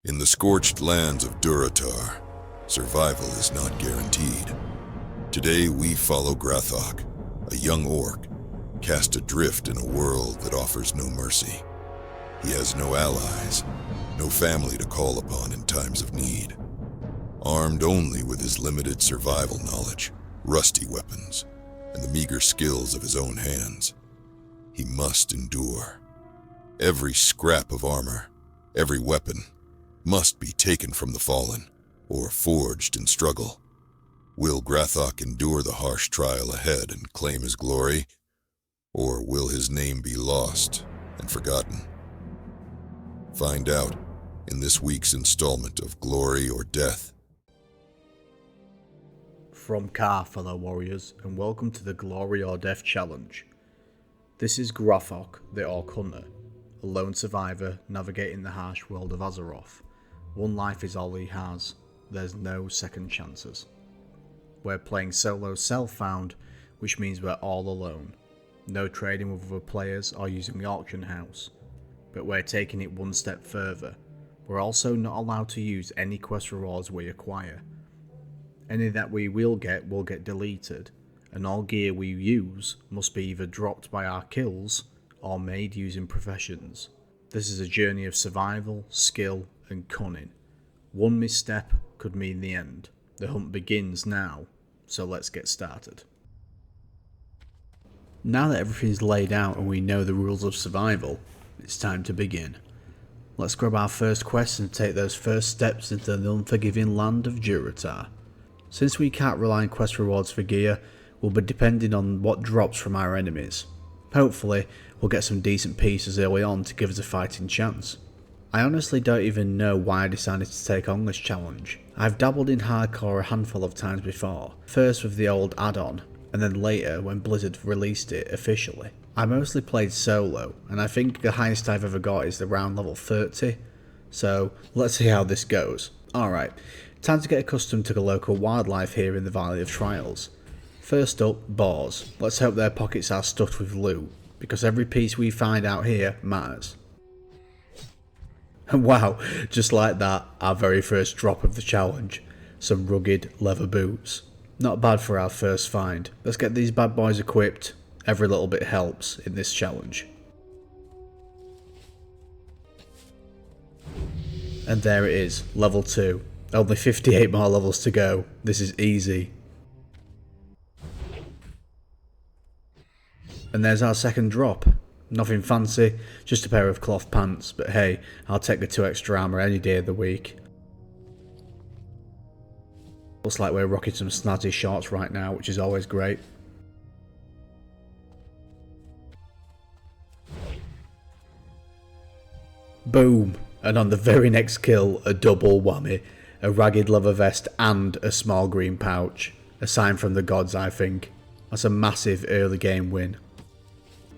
In the scorched lands of Durotar, survival is not guaranteed. Today we follow Grathok, a young orc, cast adrift in a world that offers no mercy. He has no allies, no family to call upon in times of need. Armed only with his limited survival knowledge, rusty weapons, and the meager skills of his own hands, he must endure. Every scrap of armor, every weapon, must be taken from the fallen, or forged in struggle. Will Grathok endure the harsh trial ahead and claim his glory, or will his name be lost and forgotten? Find out in this week's installment of Glory or Death. From Carve, fellow warriors, and welcome to the Glory or Death Challenge. This is Grathok, the Orc Hunter, a lone survivor navigating the harsh world of Azeroth. One life is all he has, there's no second chances. We're playing solo self-found, which means we're all alone. No trading with other players or using the auction house. But we're taking it one step further. We're also not allowed to use any quest rewards we acquire. Any that we will get deleted, and all gear we use must be either dropped by our kills or made using professions. This is a journey of survival, skill, and cunning. One misstep could mean the end. The hunt begins now, so let's get started. Now that everything's laid out and we know the rules of survival, it's time to begin. Let's grab our first quest and take those first steps into the unforgiving land of Durotar. Since we can't rely on quest rewards for gear, we'll be depending on what drops from our enemies. Hopefully, we'll get some decent pieces early on to give us a fighting chance. I honestly don't even know why I decided to take on this challenge. I've dabbled in hardcore a handful of times before, first with the old add-on, and then later when Blizzard released it officially. I mostly played solo, and I think the highest I've ever got is around level 30, so let's see how this goes. Alright, time to get accustomed to the local wildlife here in the Valley of Trials. First up, boars. Let's hope their pockets are stuffed with loot, because every piece we find out here matters. And wow, just like that, our very first drop of the challenge. Some rugged leather boots. Not bad for our first find. Let's get these bad boys equipped. Every little bit helps in this challenge. And there it is, level 2. Only 58 more levels to go. This is easy. And there's our second drop. Nothing fancy, just a pair of cloth pants, but hey, I'll take the 2 extra armour any day of the week. Looks like we're rocking some snazzy shorts right now, which is always great. Boom! And on the very next kill, a double whammy. A ragged leather vest and a small green pouch. A sign from the gods, I think. That's a massive early game win.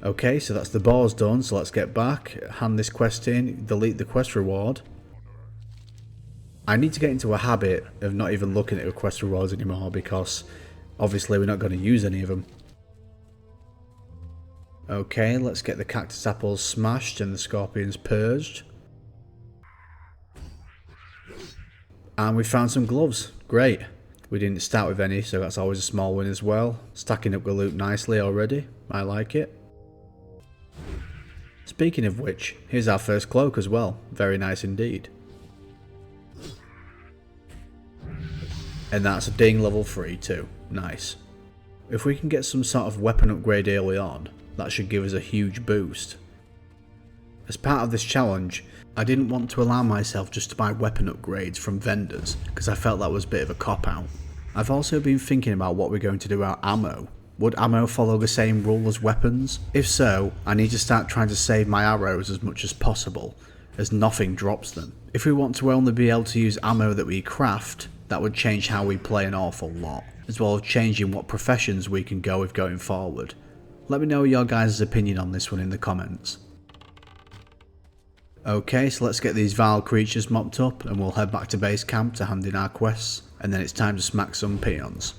Okay, so that's the boars done, so let's get back, hand this quest in, delete the quest reward. I need to get into a habit of not even looking at the quest rewards anymore because obviously we're not going to use any of them. Okay, let's get the cactus apples smashed and the scorpions purged. And we found some gloves, great. We didn't start with any, so that's always a small win as well. Stacking up the loot nicely already, I like it. Speaking of which, here's our first cloak as well, very nice indeed. And that's a ding level 3 too, nice. If we can get some sort of weapon upgrade early on, that should give us a huge boost. As part of this challenge, I didn't want to allow myself just to buy weapon upgrades from vendors, because I felt that was a bit of a cop-out. I've also been thinking about what we're going to do about ammo. Would ammo follow the same rule as weapons? If so, I need to start trying to save my arrows as much as possible, as nothing drops them. If we want to only be able to use ammo that we craft, that would change how we play an awful lot, as well as changing what professions we can go with going forward. Let me know your guys' opinion on this one in the comments. Okay, so let's get these vile creatures mopped up and we'll head back to base camp to hand in our quests, and then it's time to smack some peons.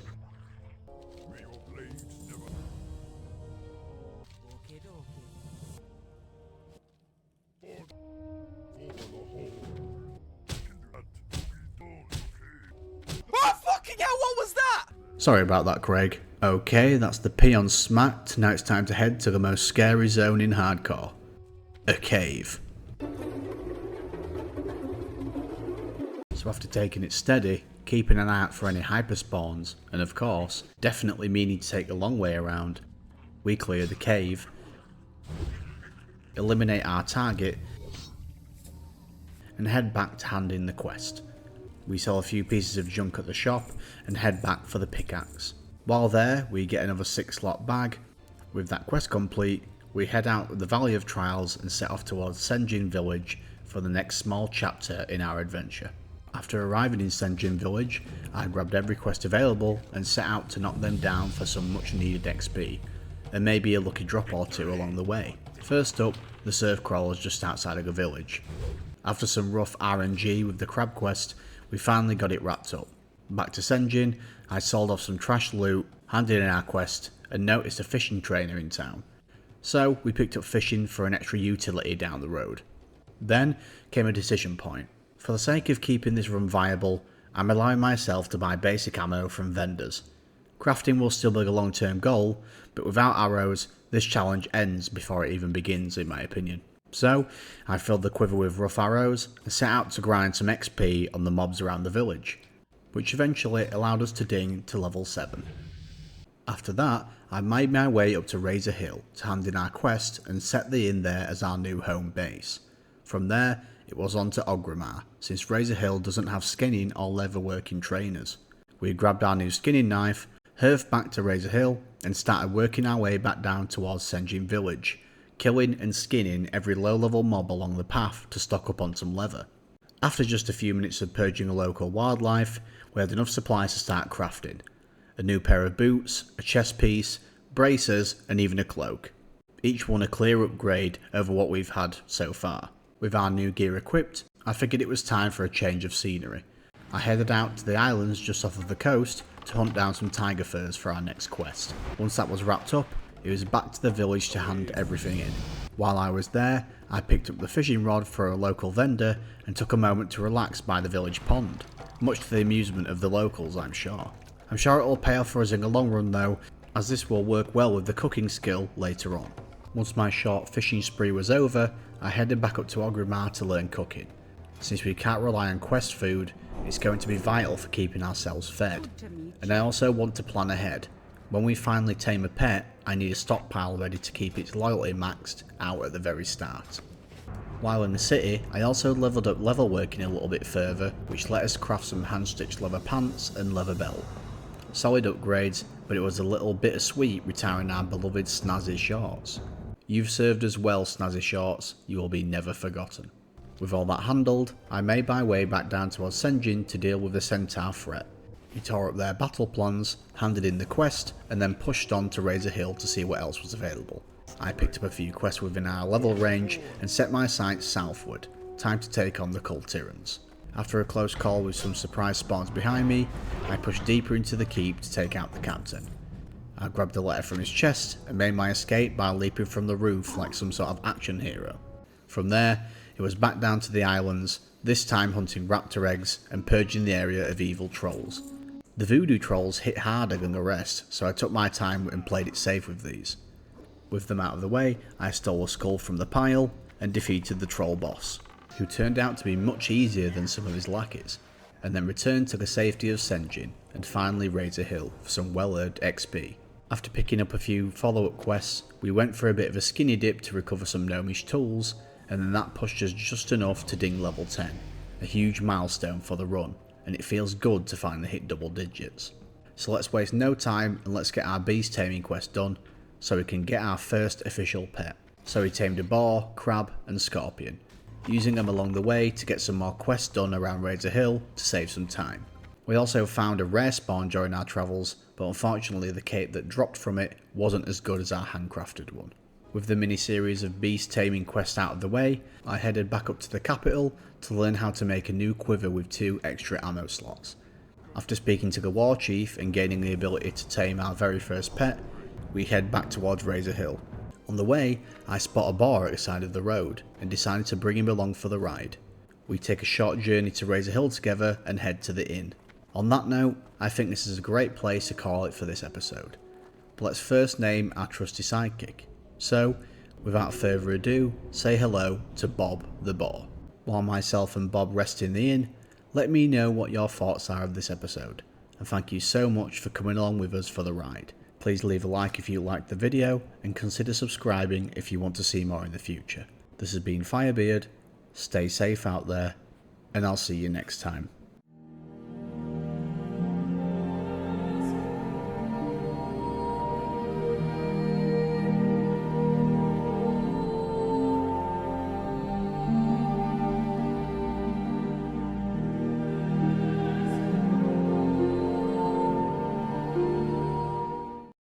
Sorry about that, Craig. Okay, that's the peon smacked. Now it's time to head to the most scary zone in hardcore. A cave. So after taking it steady, keeping an eye out for any hyperspawns, and of course, definitely meaning to take the long way around, we clear the cave, eliminate our target, and head back to hand in the quest. We sell a few pieces of junk at the shop and head back for the pickaxe. While there, we get another 6-slot bag. With that quest complete, we head out the Valley of Trials and set off towards Senzhin Village for the next small chapter in our adventure. After arriving in Senzhin Village, I grabbed every quest available and set out to knock them down for some much needed XP, and maybe a lucky drop or two along the way. First up, the surf crawlers just outside of the village. After some rough RNG with the crab quest, we finally got it wrapped up. Back to Senzhin, I sold off some trash loot, handed in our quest, and noticed a fishing trainer in town. So we picked up fishing for an extra utility down the road. Then came a decision point. For the sake of keeping this run viable, I'm allowing myself to buy basic ammo from vendors. Crafting will still be a long-term goal, but without arrows, this challenge ends before it even begins, in my opinion. So, I filled the quiver with rough arrows and set out to grind some XP on the mobs around the village, which eventually allowed us to ding to level 7. After that, I made my way up to Razor Hill to hand in our quest and set the inn there as our new home base. From there, it was on to Orgrimmar, since Razor Hill doesn't have skinning or leatherworking trainers. We grabbed our new skinning knife, hurfed back to Razor Hill, and started working our way back down towards Senzhin Village, killing and skinning every low-level mob along the path to stock up on some leather. After just a few minutes of purging the local wildlife, we had enough supplies to start crafting. A new pair of boots, a chest piece, bracers, and even a cloak. Each one a clear upgrade over what we've had so far. With our new gear equipped, I figured it was time for a change of scenery. I headed out to the islands just off of the coast to hunt down some tiger furs for our next quest. Once that was wrapped up, it was back to the village to hand everything in. While I was there, I picked up the fishing rod for a local vendor and took a moment to relax by the village pond, much to the amusement of the locals, I'm sure. I'm sure it will pay off for us in the long run though, as this will work well with the cooking skill later on. Once my short fishing spree was over, I headed back up to Orgrimmar to learn cooking. Since we can't rely on quest food, it's going to be vital for keeping ourselves fed. And I also want to plan ahead. When we finally tame a pet, I need a stockpile ready to keep its loyalty maxed out at the very start. While in the city, I also leveled up leather working a little bit further, which let us craft some hand-stitched leather pants and leather belt. Solid upgrades, but it was a little bittersweet retiring our beloved snazzy shorts. You've served us well, snazzy shorts, you will be never forgotten. With all that handled, I made my way back down towards Senzhin to deal with the centaur threat. We tore up their battle plans, handed in the quest, and then pushed on to Razor Hill to see what else was available. I picked up a few quests within our level range and set my sights southward. Time to take on the Cult Tyrants. After a close call with some surprise spawns behind me, I pushed deeper into the keep to take out the captain. I grabbed a letter from his chest and made my escape by leaping from the roof like some sort of action hero. From there, it was back down to the islands, this time hunting raptor eggs and purging the area of evil trolls. The voodoo trolls hit harder than the rest, so I took my time and played it safe with these. With them out of the way, I stole a skull from the pile and defeated the troll boss, who turned out to be much easier than some of his lackeys, and then returned to the safety of Senzhin and finally Razor Hill for some well-earned XP. After picking up a few follow-up quests, we went for a bit of a skinny dip to recover some gnomish tools, and then that pushed us just enough to ding level 10, a huge milestone for the run, and it feels good to finally hit double digits. So let's waste no time and let's get our beast taming quest done so we can get our first official pet. So we tamed a boar, crab and scorpion, using them along the way to get some more quests done around Razor Hill to save some time. We also found a rare spawn during our travels, but unfortunately the cape that dropped from it wasn't as good as our handcrafted one. With the mini-series of beast taming quests out of the way, I headed back up to the capital to learn how to make a new quiver with 2 extra ammo slots. After speaking to the war chief and gaining the ability to tame our very first pet, we head back towards Razor Hill. On the way, I spot a boar at the side of the road and decided to bring him along for the ride. We take a short journey to Razor Hill together and head to the inn. On that note, I think this is a great place to call it for this episode. But let's first name our trusty sidekick. So, without further ado, say hello to Bob the Boar. While myself and Bob rest in the inn, let me know what your thoughts are of this episode. And thank you so much for coming along with us for the ride. Please leave a like if you liked the video, and consider subscribing if you want to see more in the future. This has been Firebeard, stay safe out there, and I'll see you next time.